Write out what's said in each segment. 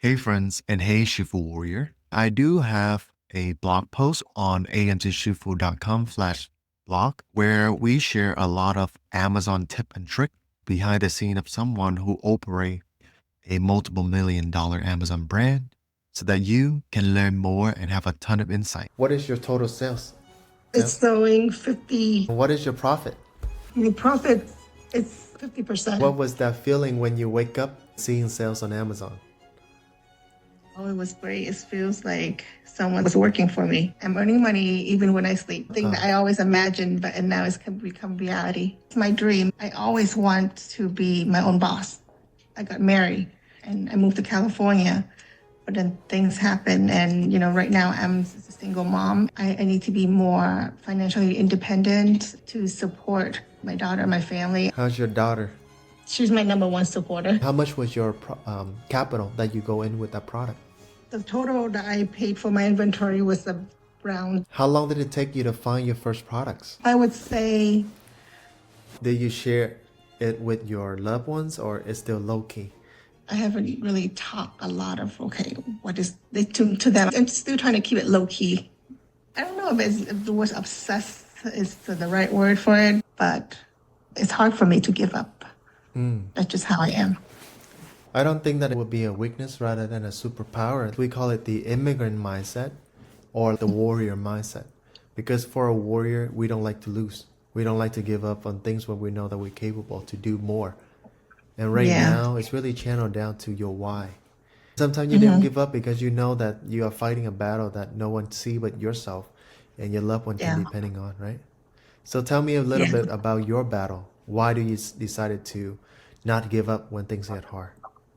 Hey friends and hey Shifu Warrior. I do have a blog post on amzshifu.com/blog where we share a lot of Amazon tip and trick behind the scene of someone who operate a multiple $1 million Amazon brand so that you can learn more and have a ton of insight. What is your total sales? It's selling 50. What is your profit? The profit is 50%. What was that feeling when you wake up seeing sales on Amazon? Oh, it was great. It feels like someone was working for me. I'm earning money even when I sleep. Thing that I always imagined, but and now it's become reality. It's my dream. I always want to be my own boss. I got married and I moved to California, but then things happen. And, right now I'm a single mom. I need to be more financially independent to support my daughter, my family. How's your daughter? She's my number one supporter. How much was your capital that you go in with that product? The total that I paid for my inventory was around. How long did it take you to find your first products? I would say. Did you share it with your loved ones or it's still low key? I haven't really talked a lot of, what is it to them. I'm still trying to keep it low key. I don't know if the word obsessed is the right word for it, but it's hard for me to give up. That's just how I am. I don't think that it would be a weakness rather than a superpower. We call it the immigrant mindset or the warrior mindset. Because for a warrior, we don't like to lose. We don't like to give up on things when we know that we're capable to do more. And right now, it's really channeled down to your why. Sometimes you didn't give up because you know that you are fighting a battle that no one sees but yourself and your loved one can be depending on, right? So tell me a little bit about your battle. Why do you decided to not give up when things get hard?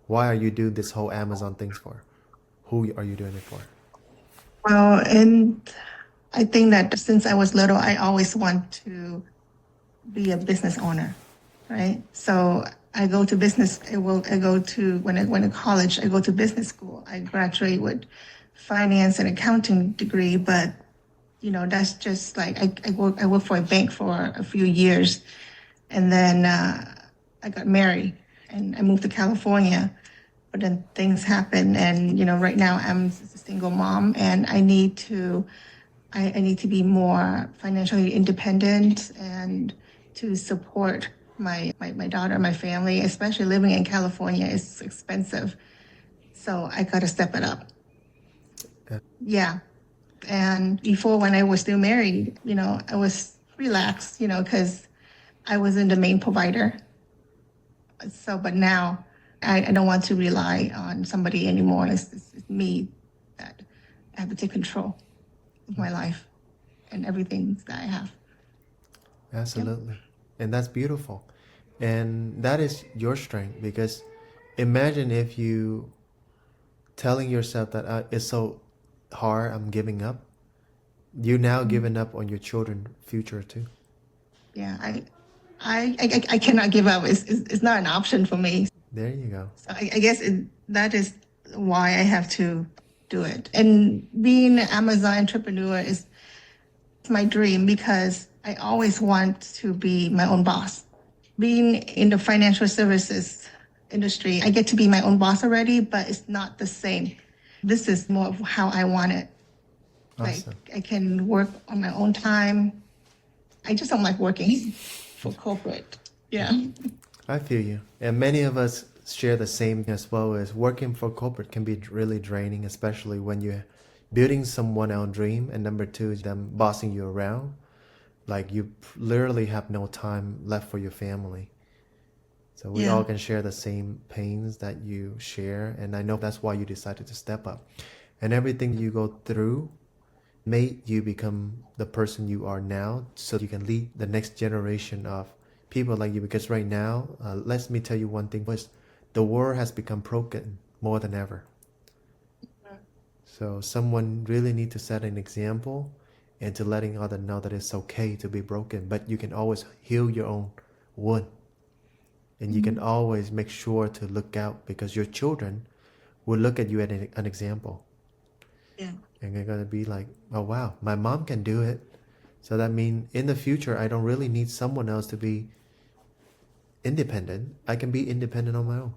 Why are you doing this whole Amazon things for? Who are you doing it for? Well, and I think that since I was little, I always want to be a business owner, right? So I go to business. When I went to college, I go to business school. I graduate with finance and accounting degree, but that's just like I worked for a bank for a few years, and then I got married and I moved to California. But then things happen, and right now I'm a single mom, and I need to be more financially independent and to support my daughter, my family, especially living in California is expensive. So I got to step it up. Yeah. And before, when I was still married, I was relaxed, because I wasn't the main provider. So, but now I don't want to rely on somebody anymore. It's me that I have to take control of my life and everything that I have. Absolutely. And that's beautiful. And that is your strength because imagine if you telling yourself that it's so hard, I'm giving up. You now giving up on your children's future too. Yeah, I cannot give up. It's not an option for me. There you go. So I guess that is why I have to do it. And being an Amazon entrepreneur is my dream because I always want to be my own boss. Being in the financial services industry, I get to be my own boss already, but it's not the same. This is more of how I want it. Awesome. Like I can work on my own time. I just don't like working for corporate. Yeah. I feel you. And many of us share the same as well as working for corporate can be really draining, especially when you're building someone else's dream. And number two is them bossing you around. Like you literally have no time left for your family. So we all can share the same pains that you share. And I know that's why you decided to step up. And everything you go through made you become the person you are now so you can lead the next generation of people like you. Because right now, let me tell you one thing first. The world has become broken more than ever. So someone really need to set an example and to letting others know that it's okay to be broken, but you can always heal your own wound. And you can always make sure to look out because your children will look at you as an example. Yeah. And they're going to be like, oh, wow, my mom can do it. So that means in the future, I don't really need someone else to be independent. I can be independent on my own.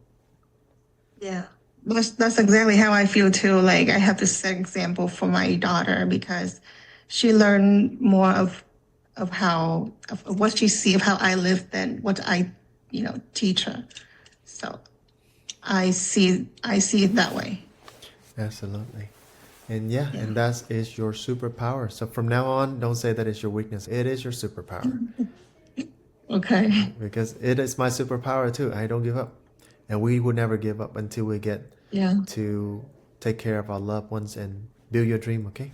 Yeah. That's exactly how I feel too. Like I have to set example for my daughter because she learned more of how of what she see of how I live than what I teach her. So I see it that way. Absolutely. And yeah, Yeah. and that is your superpower. So from now on, don't say that it's your weakness. It is your superpower. Okay. Because it is my superpower too. I don't give up. And we will never give up until we get Yeah. to take care of our loved ones and build your dream, okay?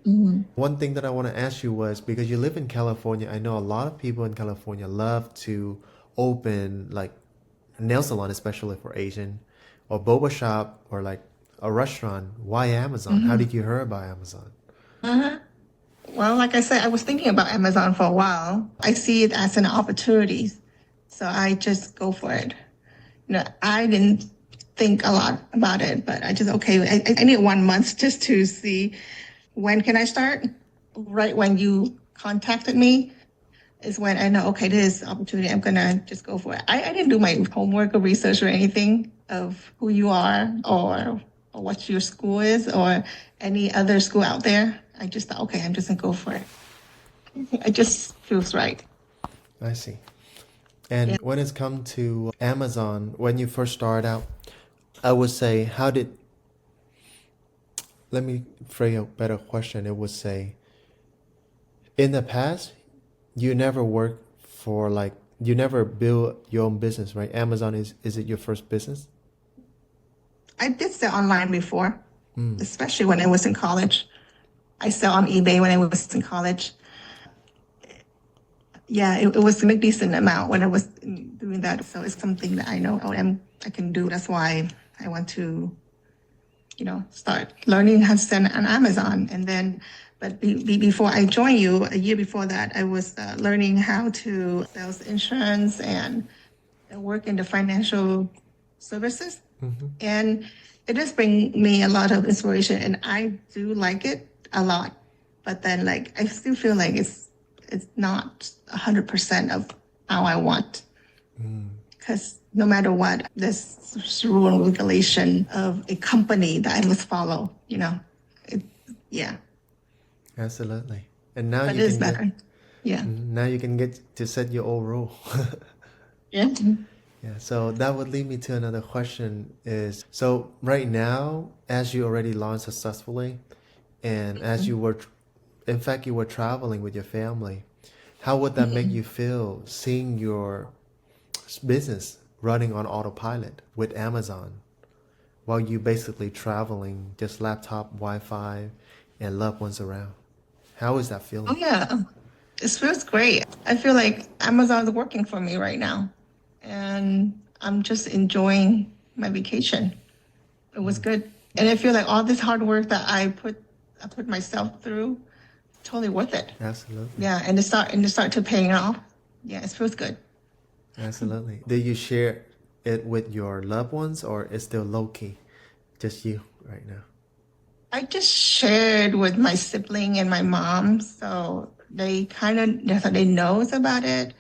One thing that I want to ask you was because you live in California, I know a lot of people in California love to open like a nail salon, especially for Asian, or boba shop, or like a restaurant. Why Amazon? How did you hear about Amazon? Uh-huh. Well, like I said, I was thinking about Amazon for a while. I see it as an opportunity, so I just go for it. I didn't think a lot about it, but I just okay. I need 1 month just to see when can I start. Right when you contacted me is when I know okay, this is opportunity. I'm gonna just go for it. I didn't do my homework or research or anything of who you are or what your school is or any other school out there. I just thought okay, I'm just gonna go for it. It just feels right. I see. And when it's come to Amazon, when you first started out, I would say, let me phrase a better question. It would say, in the past, you never worked for you never build your own business, right? Amazon is it your first business? I did sell online before, especially when I was in college. I sell on eBay when I was in college. Yeah, it was a decent amount when I was doing that. So it's something that I know I can do. That's why I want to, start learning how to sell on Amazon. And then, but before I joined you, a year before that, I was learning how to sell insurance and work in the financial services. And it does bring me a lot of inspiration, and I do like it a lot. But then, I still feel like it's not 100% of how I want. Because no matter what, there's rule and regulation of a company that I must follow. Yeah. Absolutely. And now But you it is can get better. Yeah. now you can get to set your own rule. Yeah. Yeah, so that would lead me to another question is, so right now, as you already launched successfully, and as you were, in fact, you were traveling with your family, how would that make you feel seeing your business running on autopilot with Amazon while you basically traveling, just laptop, Wi-Fi, and loved ones around? How is that Oh feeling? yeah. It feels great. I feel like Amazon's working for me right now. And I'm just enjoying my vacation. It was good. And I feel like all this hard work that I put myself through, totally worth it. Absolutely. Yeah, and it start to paying off. Yeah, it feels good. Absolutely. Do you share it with your loved ones or it's still low key? Just you right now. I just shared with my sibling and my mom, so they kind of they knows about it.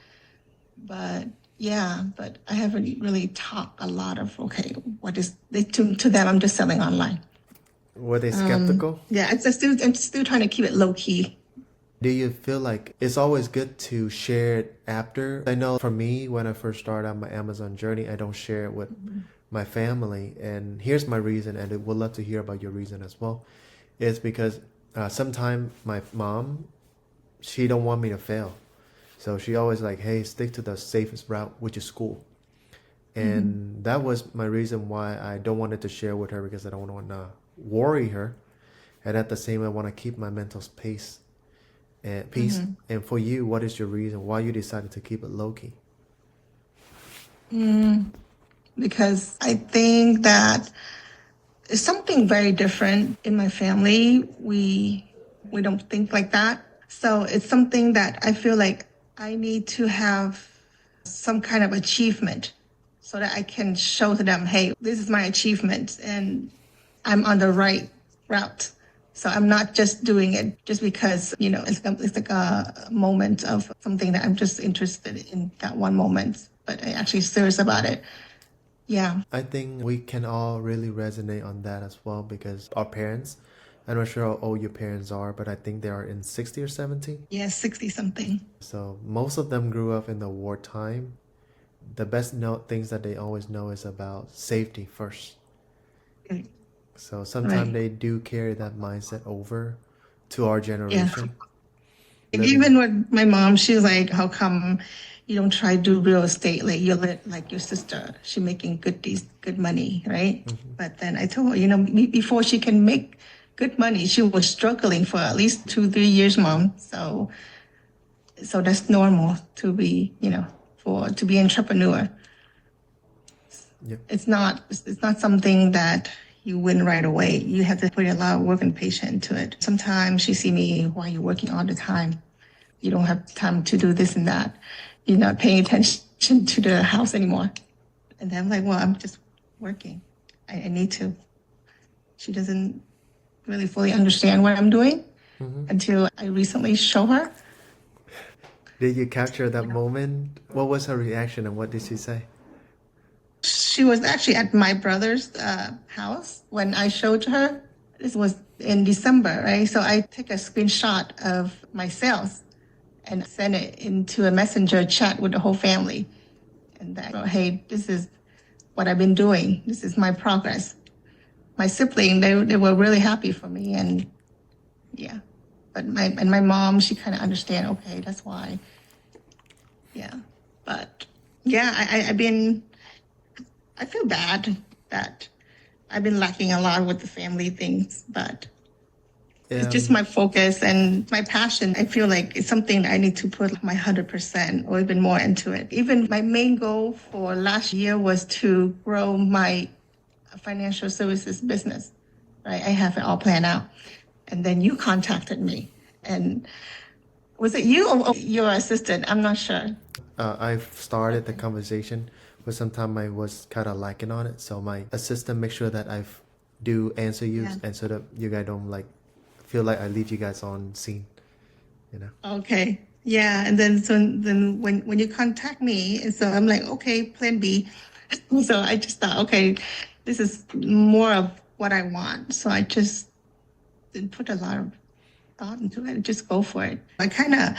But yeah, but I haven't really talked a lot of okay, what is they to them? I'm just selling online. Were they skeptical? Yeah, I'm still trying to keep it low key. Do you feel like it's always good to share it after? I know for me, when I first started on my Amazon journey, I don't share it with my family. And here's my reason, and I would love to hear about your reason as well. It's because sometimes my mom, she don't want me to fail. So she always like, hey, stick to the safest route, which is school. And that was my reason why I don't wanted to share with her because I don't want to worry her. And at the same time, I want to keep my mental space and peace. And for you, what is your reason why you decided to keep it low key? Because I think that it's something very different in my family. We don't think like that. So it's something that I feel like I need to have some kind of achievement so that I can show to them, hey, this is my achievement and I'm on the right route. So I'm not just doing it just because, it's like a moment of something that I'm just interested in that one moment, but I actually serious about it. Yeah. I think we can all really resonate on that as well because our parents, I'm not sure how old your parents are, but I think they are in 60 or 70. Yeah, 60 something. So most of them grew up in the wartime. The best things that they always know is about safety first. So sometimes Right. they do carry that mindset over to our Yeah. generation. Even Living. with my mom, she's like, "How come you don't try to do real estate like like your sister? She making good money, right?" Mhm. But then I told her, before she can make good money, she was struggling for at least 2, 3 years, mom. So that's normal to be, for to be entrepreneur. Yep. It's not something that you win right away. You have to put a lot of work and patience into it. Sometimes she see me, why you working all the time? You don't have time to do this and that. You're not paying attention to the house anymore. And then I'm like, well, I'm just working. I need to. She doesn't really fully understand what I'm doing Hmm. until I recently show her. Did you capture that moment? What was her reaction and what did she say? She was actually at my brother's house when I showed her. This was in December, right? So I take a screenshot of my sales and send it into a messenger chat with the whole family. And that, hey, this is what I've been doing. This is my progress. My sibling, they were really happy for me, and yeah. But my mom, she kind of understand. Okay, that's why. Yeah, but yeah, I feel bad that I've been lacking a lot with the family things, but it's just Um, my focus and my passion. I feel like it's something that I need to put my 100% or even more into it. Even my main goal for last year was to grow my financial services business. Right, I have it all planned out, and then you contacted me, and was it you or your assistant? I'm not sure. I've started the conversation, but sometimes I was kind of lacking on it. So my assistant makes sure that I've do answer you, Yeah. and so that you guys don't like feel like I leave you guys on scene. You know. Okay. Yeah, and then when you contact me, and so I'm like, okay, plan B. So I just thought, okay, this is more of what I want. So I just didn't put a lot of thought into it. Just go for it. I kind of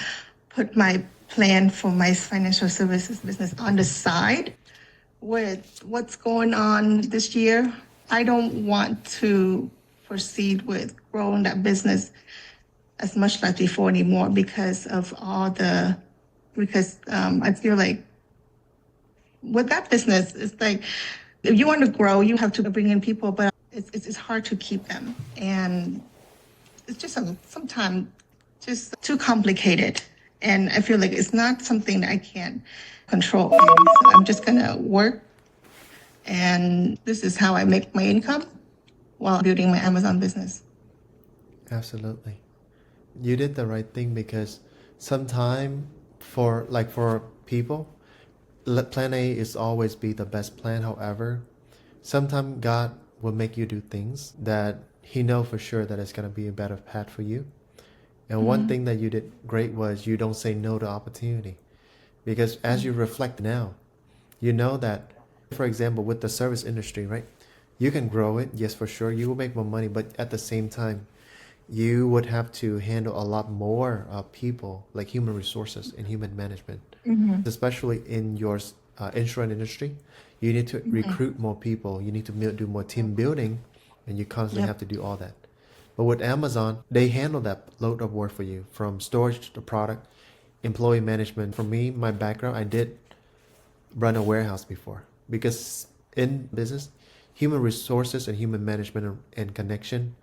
put my plan for my financial services business on the side with what's going on this year. I don't want to proceed with growing that business as much like before anymore because of because I feel like with that business, it's like if you want to grow, you have to bring in people, but it's hard to keep them. And it's just sometimes just too complicated. And I feel like it's not something that I can control. So I'm just going to work. And this is how I make my income while building my Amazon business. Absolutely. You did the right thing because sometime for people, plan A is always be the best plan. However, sometimes God will make you do things that He know for sure that it's gonna be a better path for you. And one thing that you did great was you don't say no to opportunity. Because as you reflect now, you know that, for example, with the service industry, right? You can grow it, yes, for sure. You will make more money, but at the same time, you would have to handle a lot more people, like human resources and human management, especially in your insurance industry. You need to recruit more people. You need to do more team building, and you constantly Yep. have to do all that. But with Amazon, they handle that load of work for you, from storage to product, employee management. For me, my background, I did run a warehouse before because in business, human resources and human management and connection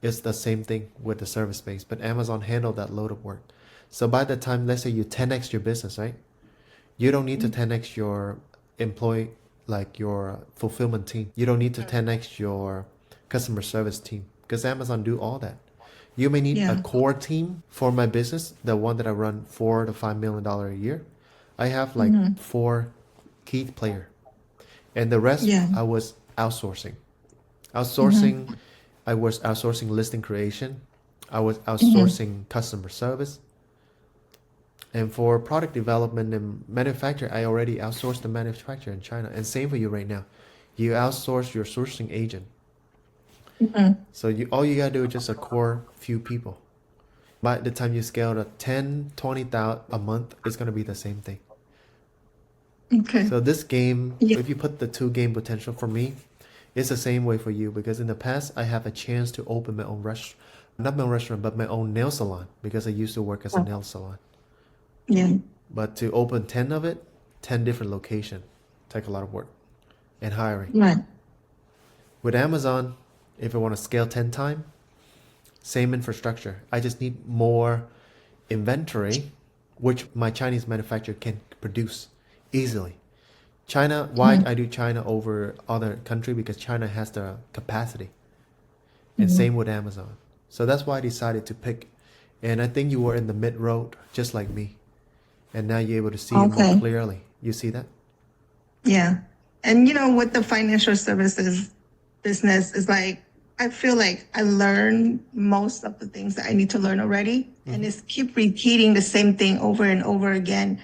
is the same thing with the service space. But Amazon handled that load of work. So by the time, let's say you 10x your business, right? You don't need to 10x your employee, like your fulfillment team. You don't need to 10x your customer service team because Amazon do all that. You may need a Yeah. core team for my business, the one that I run $4 to $5 million a year. I have like four key player, and the rest Yeah. I was outsourcing. Outsourcing, I was outsourcing listing creation. I was outsourcing customer service. And for product development and manufacture, I already outsourced the manufacturer in China. And same for you right now. You outsource your sourcing agent. So all you gotta do is just a core few people. By the time you scale to 10, 20,000 a month, it's gonna be the same thing. Okay. So this game, Yeah. if you put the two game potential for me, it's the same way for you because in the past I have a chance to open my own restaurant, not my own restaurant, but my own nail salon because I used to work as a nail salon. Yeah. But to open 10 of it, 10 different locations, take a lot of work and hiring. Right. With Amazon, if I want to scale 10 times, same infrastructure. I just need more inventory, which my Chinese manufacturer can produce easily. China, why I do China over other country? Because China has the capacity. And same with Amazon. So that's why I decided to pick. And I think you were in the mid road, just like me. And now you're able to see it more Okay. clearly. You see that? Yeah. And with the financial services business is like, I feel like I learned most of the things that I need to learn already. And it's keep repeating the same thing over and over again.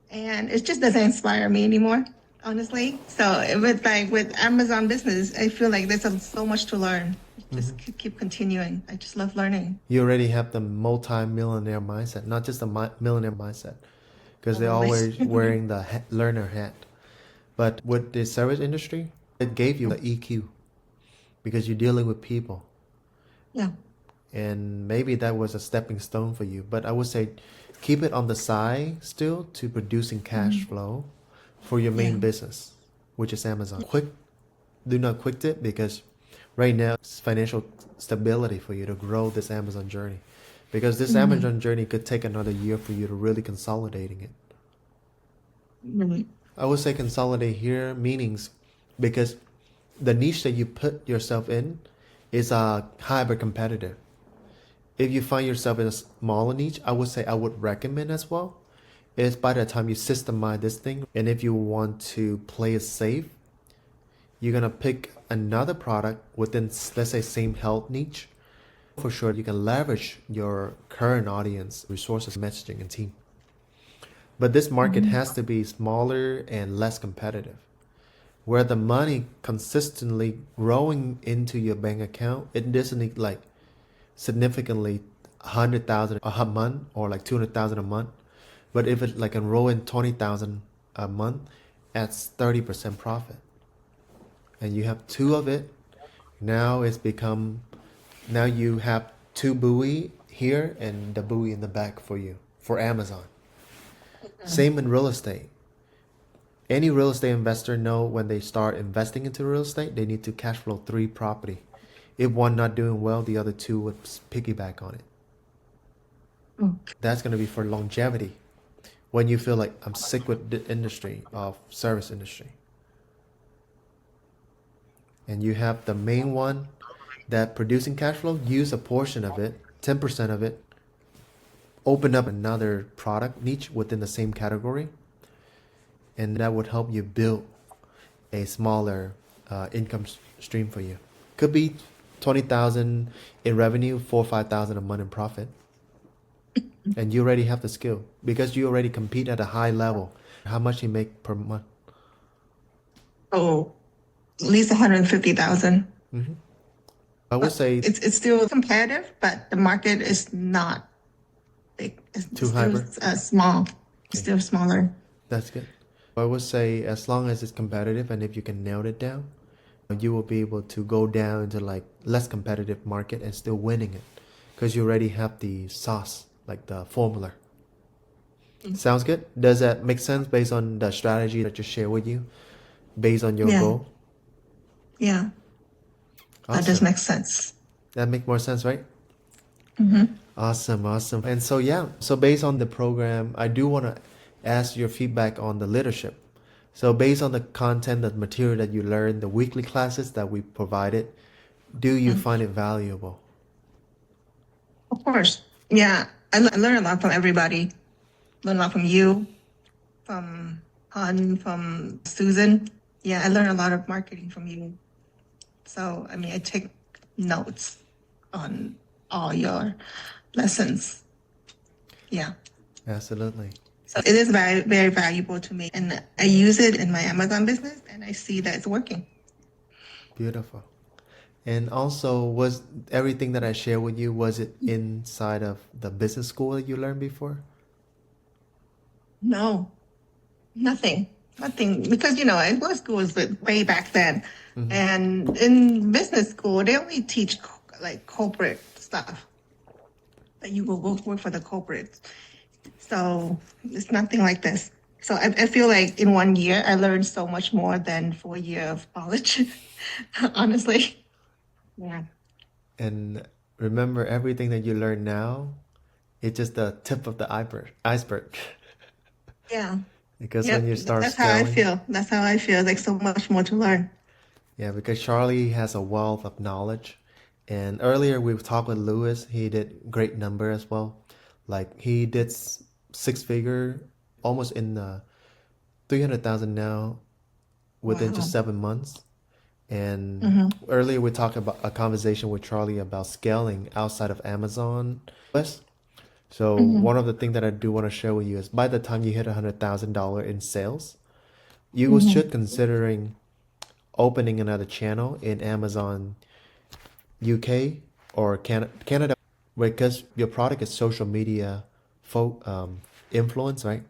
And it just doesn't inspire me anymore, honestly. So with Amazon business, I feel like there's so much to learn. Just keep continuing. I just love learning. You already have the multi-millionaire mindset, not just the millionaire mindset, because they're Always. always wearing the learner hat. But with the service industry, it gave you the EQ because you're dealing with people. Yeah. And maybe that was a stepping stone for you. But I would say keep it on the side still to producing cash flow for your main business, which is Amazon. Do not quit it because right now it's financial stability for you to grow this Amazon journey. Because this Amazon journey could take another year for you to really consolidating it. Right. I would say consolidate here meanings because the niche that you put yourself in is hyper competitive. If you find yourself in a smaller niche, I would say I would recommend as well is by the time you systemize this thing and if you want to play it safe, you're gonna pick another product within, let's say, same health niche. For sure, you can leverage your current audience, resources, messaging, and team. But this market has to be smaller and less competitive. Where the money consistently growing into your bank account, it doesn't need like significantly 100,000 a month or like 200,000 a month. But if it like enroll in 20,000 a month, that's 30% profit. And you have two of it. Now you have two buoy here and the buoy in the back for you for Amazon. Same in real estate. Any real estate investor know when they start investing into real estate, they need to cash flow 3 property. If one not doing well, the other 2 would piggyback on it. That's going to be for longevity. When you feel like I'm sick with the industry of service industry. And you have the main one that producing cash flow, use a portion of it, 10% of it, open up another product niche within the same category. And that would help you build a smaller income stream for you. Could be 20,000 in revenue, 4,000 or 5,000 a month in profit. And you already have the skill because you already compete at a high level. How much you make per month? Oh, at least 150,000. I would say It's still competitive, but the market is not big. It's too still hyper. Small. It's still smaller. That's good. I would say as long as it's competitive and if you can nail it down, you will be able to go down into like less competitive market and still winning it because you already have the sauce, like the formula. Sounds good? Does that make sense based on the strategy that just shared with you, based on your goal? Yeah. That does make sense. That make more sense, right? Awesome. And so based on the program, I do want to ask your feedback on the leadership. So based on the content, the material that you learned, the weekly classes that we provided, do you find it valuable? Of course. Yeah. I learn a lot from everybody. Learn a lot from you, from Han, from Susan. Yeah, I learned a lot of marketing from you. So, I take notes on all your lessons. Yeah. Absolutely. So it is very, very valuable to me. And I use it in my Amazon business and I see that it's working. Beautiful. And also, was everything that I shared with you, was it inside of the business school that you learned before? No, nothing, nothing. Because, you know, I was school was way back then. And in business school, they only teach like corporate stuff that you will work for the corporates. So it's nothing like this. So I feel like in 1 year, I learned so much more than 4 years of college, honestly. Yeah. And remember, everything that you learn now, it's just the tip of the iceberg. Yeah. Because when Yep. you start That's how I scaling, feel. That's how I feel. Like so much more to learn. yeah, because Charlie has a wealth of knowledge. And earlier we talked with Lewis, he did great number as well. Like he did six figure, almost in the 300,000 now within just Wow. 7 months. And Mm-hmm. earlier we talked about a conversation with Charlie about scaling outside of Amazon US. So Mm-hmm. one of the things that I do want to share with you is by the time you hit $100,000 in sales, you Mm-hmm. should considering opening another channel in Amazon UK or Canada because your product is social media influence, right?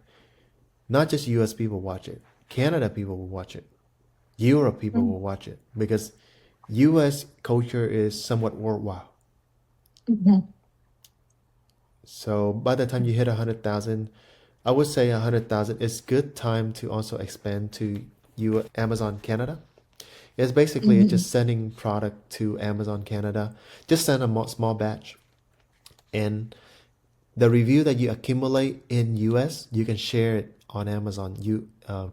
Not just US people watch it. Canada people will watch it. Europe people will watch it because US culture is somewhat worldwide. Mm-hmm. So by the time you hit 100,000, I would say 100,000 is good time to also expand to Amazon Canada. It's basically Mm-hmm. just sending product to Amazon Canada. Just send a small batch, and the review that you accumulate in US, you can share it on Amazon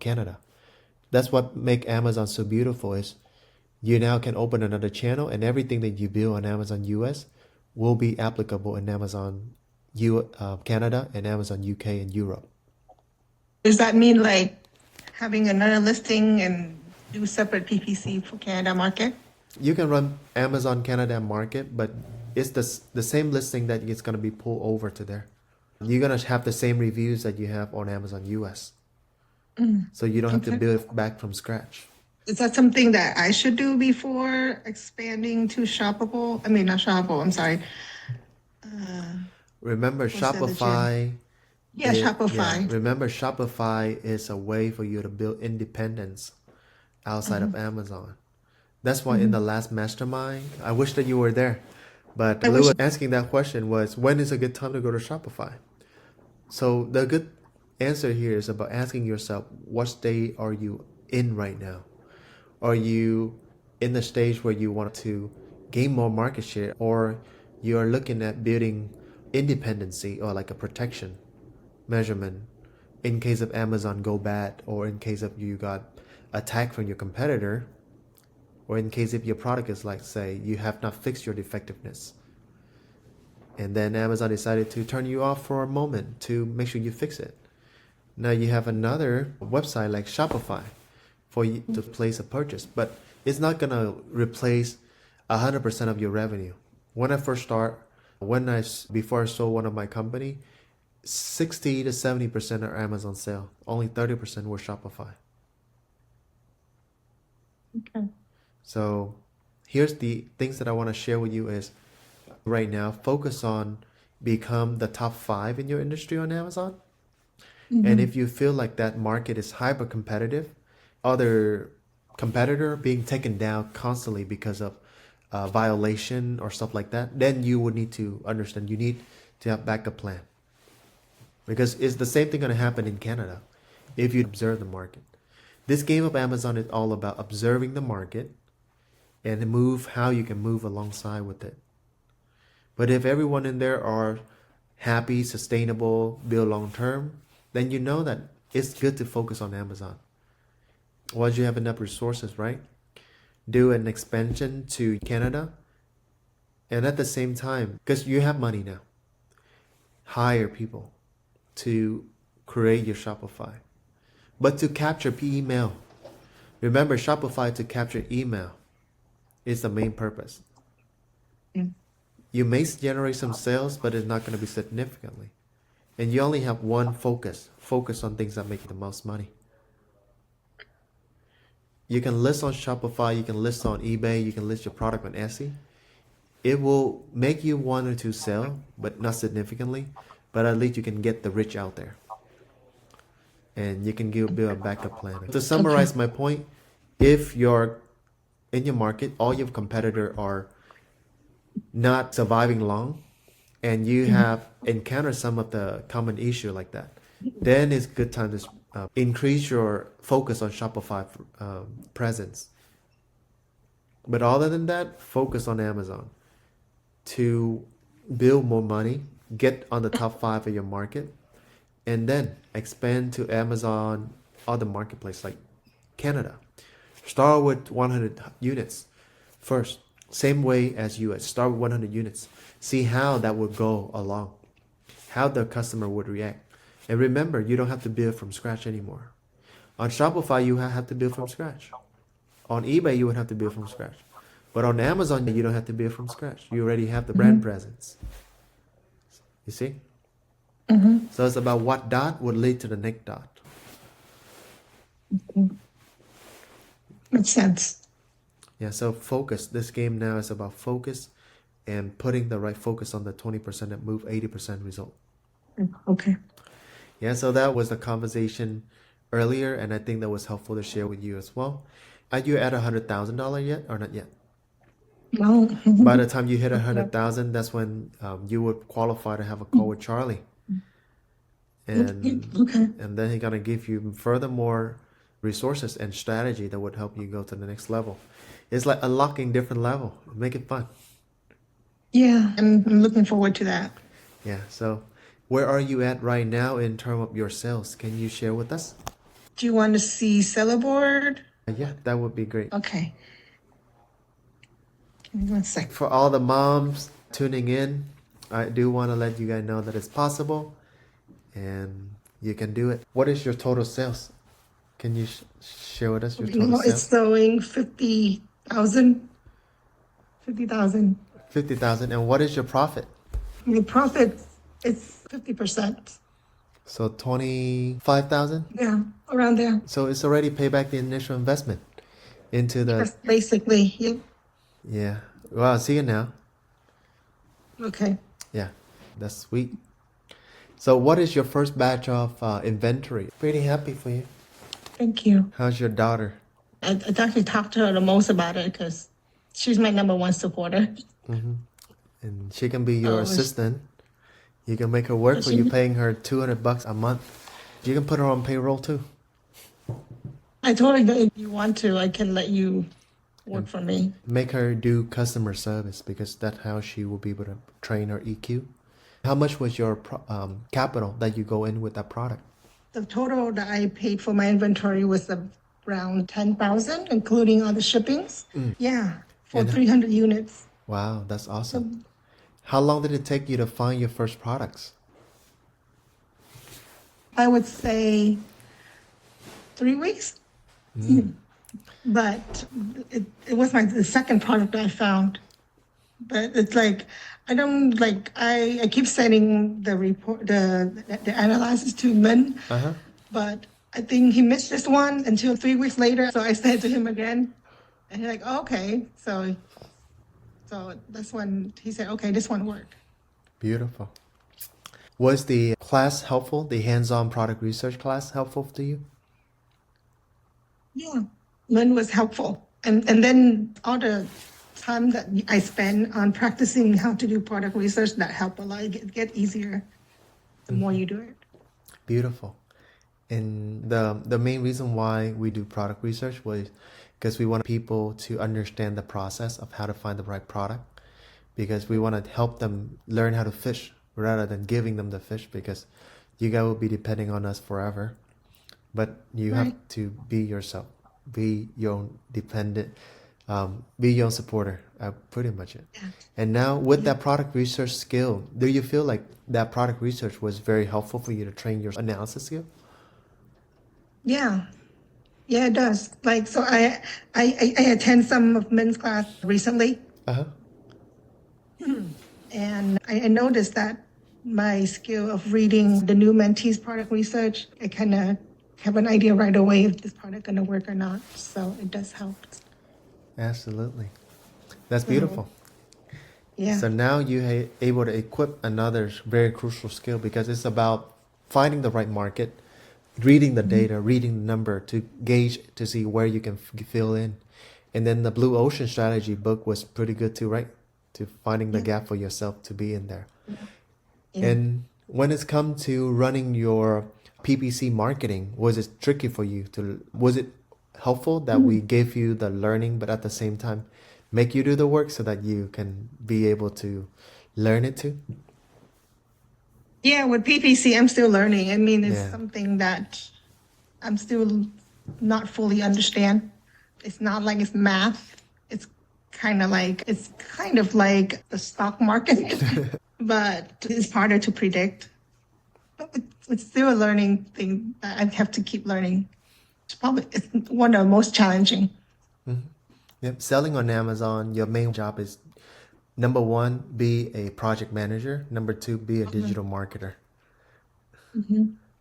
Canada. That's what make Amazon so beautiful is you now can open another channel and everything that you build on Amazon US will be applicable in Amazon Canada and Amazon UK and Europe. Does that mean like having another listing and do separate PPC for Canada market? You can run Amazon Canada market, but it's the same listing that it's going to be pulled over to there. You're going to have the same reviews that you have on Amazon US. So you don't have to Okay. build it back from scratch. Is that something that I should do before expanding to shoppable? I mean, not shoppable, I'm sorry. Remember What's the other channel? Shopify Yeah, Shopify. remember Shopify is a way for you to build independence outside of Amazon. That's why in the last mastermind, I wish that you were there. But I wish. Lewis asking that question was when is a good time to go to Shopify? So the good answer here is about asking yourself what state are you in right now? Are you in the stage where you want to gain more market share or you are looking at building independency or like a protection measurement in case of Amazon go bad or in case of you got attacked from your competitor or in case if your product is like say you have not fixed your defectiveness and then Amazon decided to turn you off for a moment to make sure you fix it. Now you have another website like Shopify for you to place a purchase, but it's not gonna replace 100% of your revenue. When I first start, before I sold one of my company, 60 to 70% are Amazon sale. Only 30% were Shopify. Okay. So here's the things that I want to share with you is right now focus on become the top 5 in your industry on Amazon. And if you feel like that market is hyper competitive, other competitor being taken down constantly because of violation or stuff like that, then you would need to understand you need to have backup plan because it's the same thing going to happen in Canada if you observe the market. This game of Amazon is all about observing the market and move how you can move alongside with it. But if everyone in there are happy, sustainable, build long term, then you know that it's good to focus on Amazon. Once you have enough resources, right? Do an expansion to Canada. And at the same time, because you have money now, hire people to create your Shopify. But to capture email, remember Shopify to capture email is the main purpose. Mm. You may generate some sales, but it's not going to be significantly. and you only have one focus. Focus on things that make you the most money. You can list on Shopify, you can list on eBay, you can list your product on Etsy. It will make you one or two sell, but not significantly. But at least you can get the rich out there. And you can build a backup plan. To summarize my point, if you're in your market, all your competitors are not surviving long, and you have encountered some of the common issue like that, then it's a good time to increase your focus on Shopify presence. But other than that, focus on Amazon to build more money, get on the top 5 of your market, and then expand to Amazon, other marketplaces like Canada. Start with 100 units first. Same way as US. Start with 100 units. See how that would go along, how the customer would react. And remember, you don't have to build from scratch anymore. On Shopify, you have to build from scratch. On eBay, you would have to build from scratch. But on Amazon, you don't have to build from scratch. You already have the brand presence. You see? So it's about what dot would lead to the next dot. Makes sense. Yeah, so focus. This game now is about focus and putting the right focus on the 20% that move 80% result. Okay. Yeah, so that was the conversation earlier, and I think that was helpful to share with you as well. Are you at $100,000 yet or not yet? No. By the time you hit 100,000, that's when you would qualify to have a call with Charlie. And then he's gonna give you furthermore resources and strategy that would help you go to the next level. It's like unlocking different level. Make it fun. Yeah, I'm looking forward to that. Yeah. So, where are you at right now in terms of your sales? Can you share with us? Do you want to see seller board? Yeah, that would be great. Okay. Give me 1 sec. For all the moms tuning in, I do want to let you guys know that it's possible, and you can do it. What is your total sales? Can you share with us your total sales? It's showing 50,000. 50,000. 50,000. And what is your profit? The profit is 50%. So 25,000? Yeah, around there. So it's already paid back the initial investment into the... That's basically, yeah. Yeah. Wow, see you now. Okay. Yeah, that's sweet. So what is your first batch of inventory? Pretty happy for you. Thank you. How's your daughter? I actually talked to her the most about it because she's my number one supporter. And she can be your Oh, assistant. You can make her work for you, paying her $200 a month. You can put her on payroll too. I told her that if you want to, I can let you work for me. Make her do customer service because that's how she will be able to train her EQ. How much was your capital that you go in with that product? The total that I paid for my inventory was around 10,000, including all the shippings. Yeah, for 300 units. Wow, that's awesome. How long did it take you to find your first products? I would say 3 weeks. But it was the second product I found. But it's like, I don't like, I keep sending the report, the analysis to Min, but I think he missed this one until 3 weeks later. So I sent it to him again, and he's like, oh, okay. So that's when he said, okay, this one worked. Beautiful. Was the class helpful? The hands-on product research class helpful to you? Yeah, Min was helpful. And then all the time that I spend on practicing how to do product research, that helped a lot. It get easier the more you do it. Beautiful. And the main reason why we do product research was because we want people to understand the process of how to find the right product, because we want to help them learn how to fish rather than giving them the fish, because you guys will be depending on us forever. But you have to be yourself, be your own dependent, be your own supporter, pretty much it. Yeah. And now with that product research skill, do you feel like that product research was very helpful for you to train your analysis skill? Yeah, it does. Like, so I attend some of men's class recently. And I noticed that my skill of reading the new mentees product research, I kind of have an idea right away if this product going to work or not. So it does help. Absolutely. That's So, beautiful. yeah. So now you able to equip another very crucial skill because it's about finding the right market, reading the data, reading the number to gauge to see where you can fill in. And then the Blue Ocean Strategy book was pretty good too, right? To finding the Yeah. gap for yourself to be in there. Yeah. And when it's come to running your PPC marketing, was it tricky for you to, was it helpful that we gave you the learning, but at the same time make you do the work so that you can be able to learn it too? Yeah, with PPC, I'm still learning. I mean, it's Yeah. something that I'm still not fully understand. It's not like it's math. It's kind of like the stock market, but it's harder to predict. But it's still a learning thing that I have to keep learning. It's one of the most challenging. Yep. Selling on Amazon, your main job is number one, be a project manager. Number two, be a digital marketer.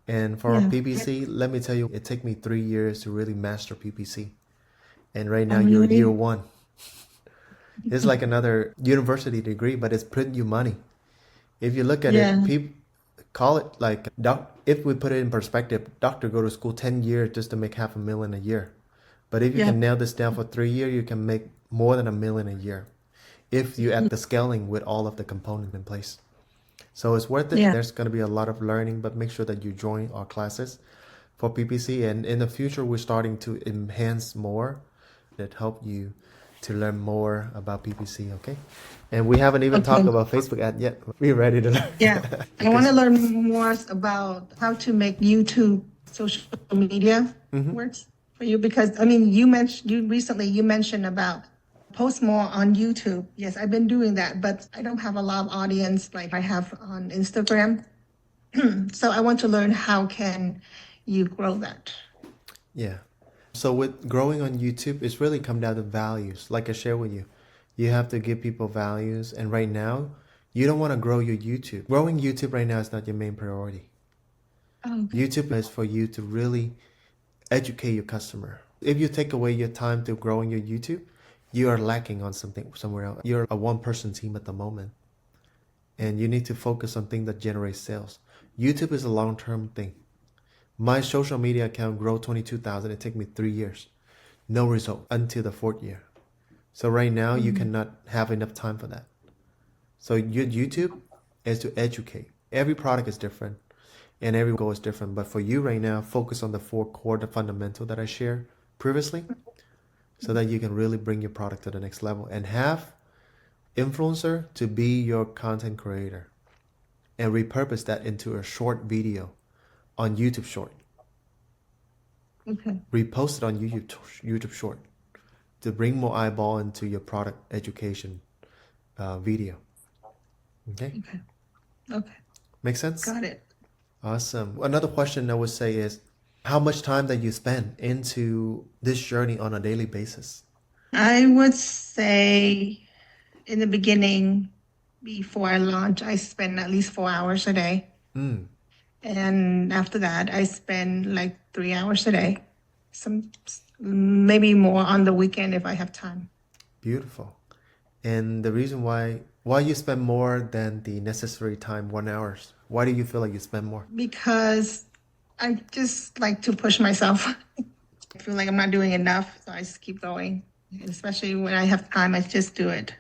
And for Yeah. PPC, let me tell you, it took me 3 years to really master PPC. And right now Oh, you're year really? one. It's like another university degree, but it's printing you money. If you look at it, Yeah. people call it like if we put it in perspective, doctor go to school 10 years just to make $500,000 a year. But if you Yeah. can nail this down for 3 years, you can make more than $1 million a year if you add the scaling with all of the components in place. So it's worth it. Yeah. There's going to be a lot of learning, but make sure that you join our classes for PPC. And in the future, we're starting to enhance more that help you to learn more about PPC, okay? And we haven't even talked Okay. about Facebook ad yet. We're ready to learn. Yeah. I want to learn more about how to make YouTube social media works for you because I mean you mentioned about post more on YouTube. Yes, I've been doing that, but I don't have a lot of audience like I have on Instagram. So I want to learn how can you grow that. Yeah. So with growing on YouTube, it's really come down to values. Like I share with you, you have to give people values. And right now, you don't want to grow your YouTube. Growing YouTube right now is not your main priority. Oh, YouTube is for you to really educate your customer. If you take away your time to growing your YouTube, you are lacking on something somewhere else. You're a one-person team at the moment, and you need to focus on things that generate sales. YouTube is a long-term thing. My social media account grew 22,000. It took me 3 years. No result until the fourth year. So right now you cannot have enough time for that. So your YouTube is to educate. Every product is different and every goal is different. But for you right now, focus on the four core, the fundamental that I shared previously so that you can really bring your product to the next level and have influencer to be your content creator and repurpose that into a short video on YouTube Short. okay. Repost it on YouTube Short to bring more eyeball into your product education video. Okay, Okay. Okay. make sense? Got it. Awesome. Another question I would say is how much time that you spend into this journey on a daily basis? I would say in the beginning, before I launch, I spend at least 4 hours a day. And after that, I spend like 3 hours a day. Maybe more on the weekend if I have time. Beautiful. And the reason why you spend more than the necessary time, 1 hour, why do you feel like you spend more? Because I just like to push myself. I feel like I'm not doing enough, so I just keep going. And especially when I have time, I just do it.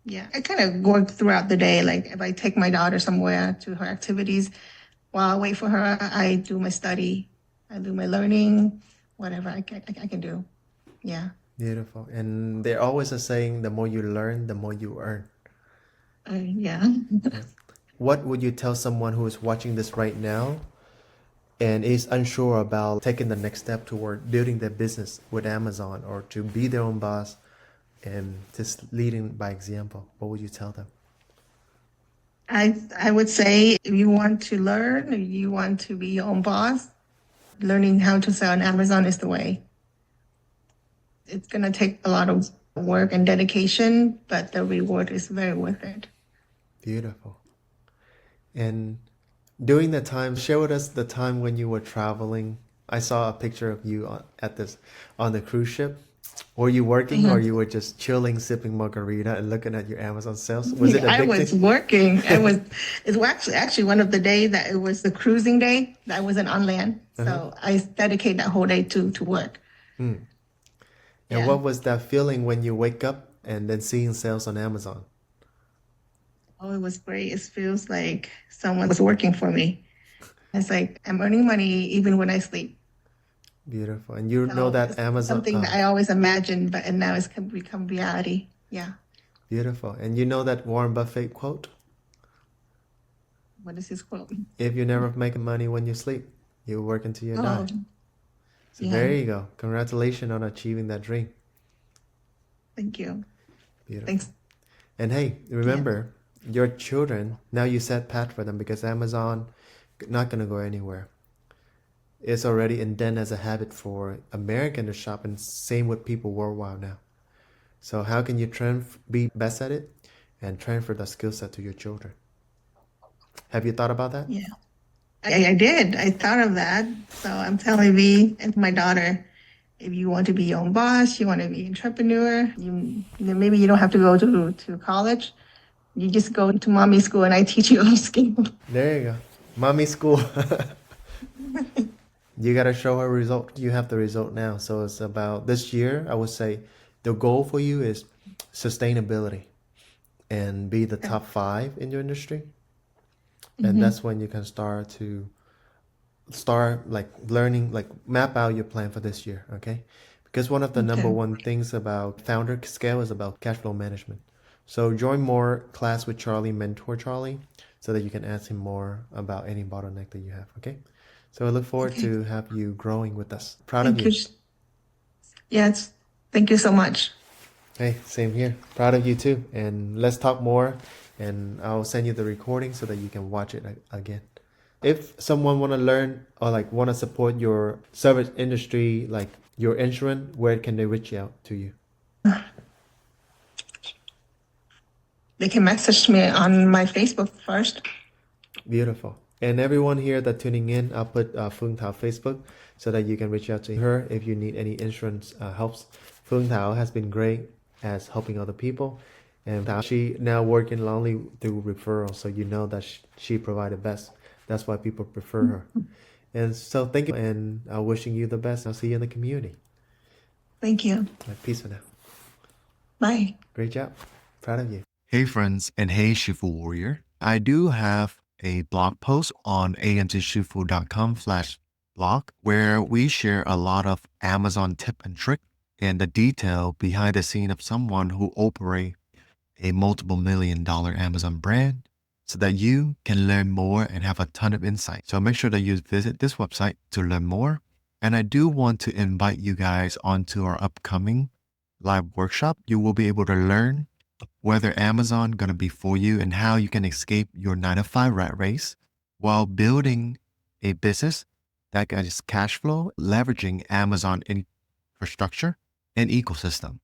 Yeah, I kind of work throughout the day. Like if I take my daughter somewhere to her activities, while I wait for her, I do my study, I do my learning, whatever I can do. Yeah. Beautiful. And there always a saying, the more you learn, the more you earn. Yeah. What would you tell someone who is watching this right now and is unsure about taking the next step toward building their business with Amazon or to be their own boss and just leading by example? What would you tell them? I would say if you want to learn, if you want to be your own boss, learning how to sell on Amazon is the way. It's going to take a lot of work and dedication, but the reward is very worth it. Beautiful. And during that time, share with us the time when you were traveling. I saw a picture of you on the cruise ship. Were you working or you were just chilling, sipping margarita and looking at your Amazon sales? Was it I was addicting? working. It was actually one of the days that it was the cruising day that I wasn't on land. So I dedicated that whole day to work. And Yeah. what was that feeling when you wake up and then seeing sales on Amazon? Oh, it was great. It feels like someone was working for me. It's like I'm earning money even when I sleep. Beautiful. And you know So that it's Amazon, something that I always imagined, but and now it's become reality. Yeah. beautiful. And you know that Warren Buffett quote? What is his quote? If you never make money when you sleep, you work until you die. Oh, So yeah. there you go. Congratulations on achieving that dream. Thank you. Beautiful. Thanks. And hey, remember, your children, now you set path for them because Amazon not going to go anywhere. It's already indented as a habit for American to shop, and same with people worldwide now. So how can you be best at it and transfer the skill set to your children? Have you thought about that? Yeah. I did. I thought of that. So I'm telling V and my daughter, if you want to be your own boss, you want to be an entrepreneur, maybe you don't have to go to college. You just go to mommy school and I teach you all skills. There you go. Mommy school. You got to show her result. You have the result now. So it's about this year, I would say the goal for you is sustainability and be the top 5 in your industry. And that's when you can start like learning, like map out your plan for this year. Okay. Because one of the number one things about founder scale is about cash flow management. So join more class with Charlie, mentor Charlie, so that you can ask him more about any bottleneck that you have. Okay. So I look forward to have you growing with us. Proud of Thank you. you. Yes. Thank you so much. Hey, same here. Proud of you too. And let's talk more. And I'll send you the recording so that you can watch it again. If someone want to learn or like want to support your service industry, like your insurance, where can they reach out to you? They can message me on my Facebook first. Beautiful. And everyone here that tuning in, I'll put Phương Thảo Facebook so that you can reach out to her if you need any insurance helps. Phương Thảo has been great as helping other people, and she now working only through referrals, so you know that she provided best. That's why people prefer her. And so thank you, and I'm wishing you the best. I'll see you in the community. Thank you. Peace for now. Bye. Great job. Proud of you. Hey friends, and hey Shifu Warrior. I do have a blog post on amzshifu.com/blog where we share a lot of Amazon tip and trick and the detail behind the scene of someone who operate a multiple $1 million Amazon brand so that you can learn more and have a ton of insight. So make sure that you visit this website to learn more. And I do want to invite you guys onto our upcoming live workshop. You will be able to learn whether Amazon gonna be for you and how you can escape your 9-to-5 rat race while building a business that gets cash flow, leveraging Amazon infrastructure and ecosystem.